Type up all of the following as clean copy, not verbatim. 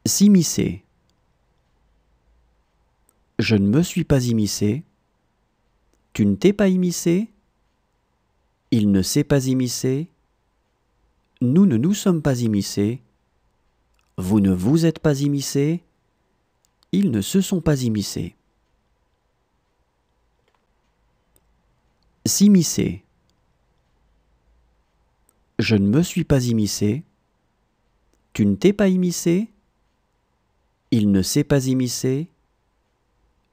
S'immiscer. Je ne me suis pas immiscé. Tu ne t'es pas immiscé. Il ne s'est pas immiscé. Nous ne nous sommes pas immiscés. Vous ne vous êtes pas immiscé. Ils ne se sont pas immiscés. S'immiscer. Je ne me suis pas immiscé. Tu ne t'es pas immiscé. Il ne s'est pas immiscé.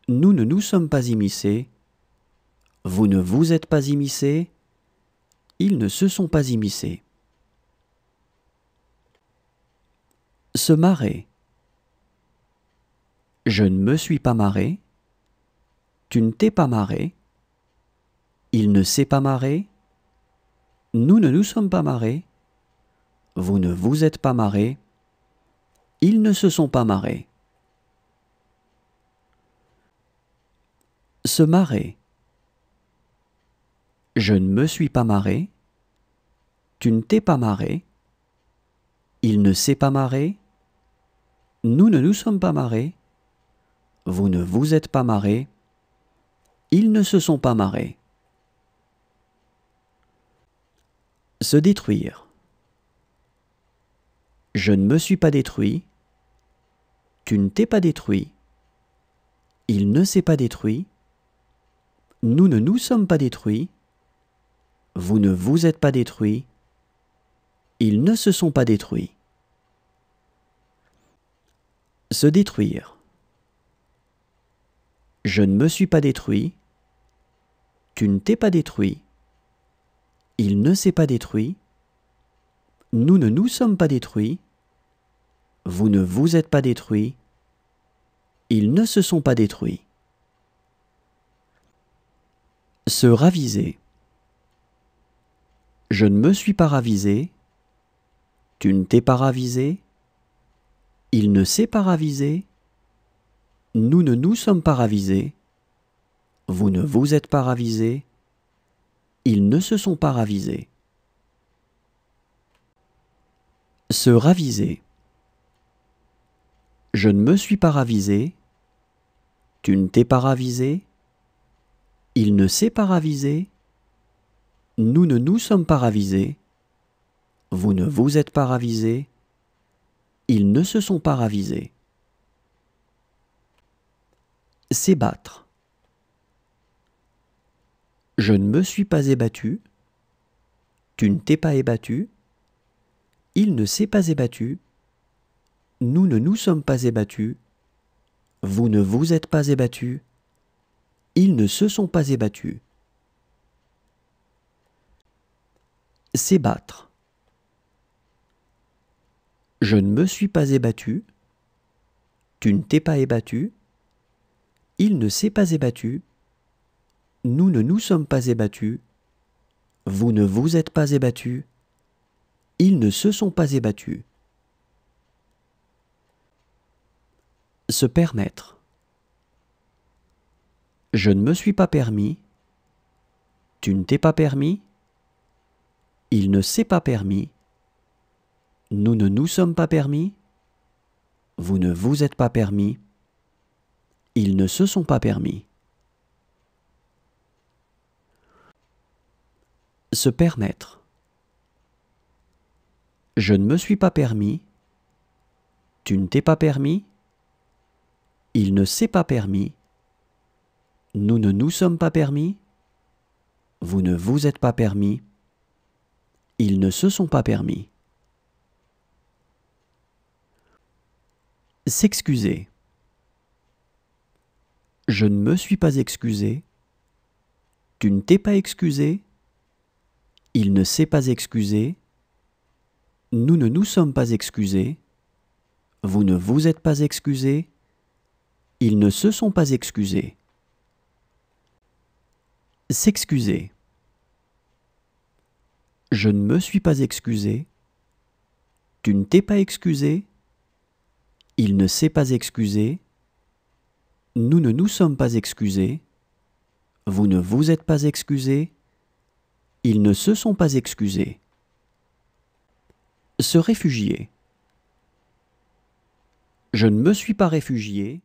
Nous ne nous sommes pas immiscés. Vous ne vous êtes pas immiscé. Ils ne se sont pas immiscés. Se marrer. Je ne me suis pas marré. Tu ne t'es pas marré. Il ne s'est pas marré. Nous ne nous sommes pas marrés. Vous ne vous êtes pas marrés. Ils ne se sont pas marrés. Se marrer. Je ne me suis pas marré. Tu ne t'es pas marré. Il ne s'est pas marré. Nous ne nous sommes pas marrés. Vous ne vous êtes pas marrés. Ils ne se sont pas marrés. Se détruire. Je ne me suis pas détruit. Tu ne t'es pas détruit. Il ne s'est pas détruit. Nous ne nous sommes pas détruits. Vous ne vous êtes pas détruits. Ils ne se sont pas détruits. Se détruire. Je ne me suis pas détruit. Tu ne t'es pas détruit. Il ne s'est pas détruit. Nous ne nous sommes pas détruits. Vous ne vous êtes pas détruits. Ils ne se sont pas détruits. Se raviser. Je ne me suis pas ravisé. Tu ne t'es pas ravisé. Il ne s'est pas ravisé. Nous ne nous sommes pas ravisés. Vous ne vous êtes pas ravisés. Ils ne se sont pas ravisés. Se raviser. Je ne me suis pas ravisé. Tu ne t'es pas ravisé. Il ne s'est pas ravisé. Nous ne nous sommes pas ravisés. Vous ne vous êtes pas ravisés. Ils ne se sont pas ravisés. S'ébattre. Je ne me suis pas ébattu. Tu ne t'es pas ébattu. Il ne s'est pas ébattu. Nous ne nous sommes pas ébattus. Vous ne vous êtes pas ébattus. Ils ne se sont pas ébattus. S'ébattre. Je ne me suis pas ébattu. Tu ne t'es pas ébattu. Il ne s'est pas ébattu. Nous ne nous sommes pas ébattus. Vous ne vous êtes pas ébattus. Ils ne se sont pas ébattus. Se permettre. Je ne me suis pas permis. Tu ne t'es pas permis. Il ne s'est pas permis. Nous ne nous sommes pas permis. Vous ne vous êtes pas permis. Ils ne se sont pas permis. Se permettre. Je ne me suis pas permis. Tu ne t'es pas permis. Il ne s'est pas permis. Nous ne nous sommes pas permis. Vous ne vous êtes pas permis. Ils ne se sont pas permis. S'excuser. Je ne me suis pas excusé. Tu ne t'es pas excusé. Il ne s'est pas excusé. Nous ne nous sommes pas excusés. Vous ne vous êtes pas excusés. Ils ne se sont pas excusés. S'excuser. Je ne me suis pas excusé. Tu ne t'es pas excusé. Il ne s'est pas excusé. Nous ne nous sommes pas excusés. Vous ne vous êtes pas excusés. Ils ne se sont pas excusés. Se réfugier. Je ne me suis pas réfugié.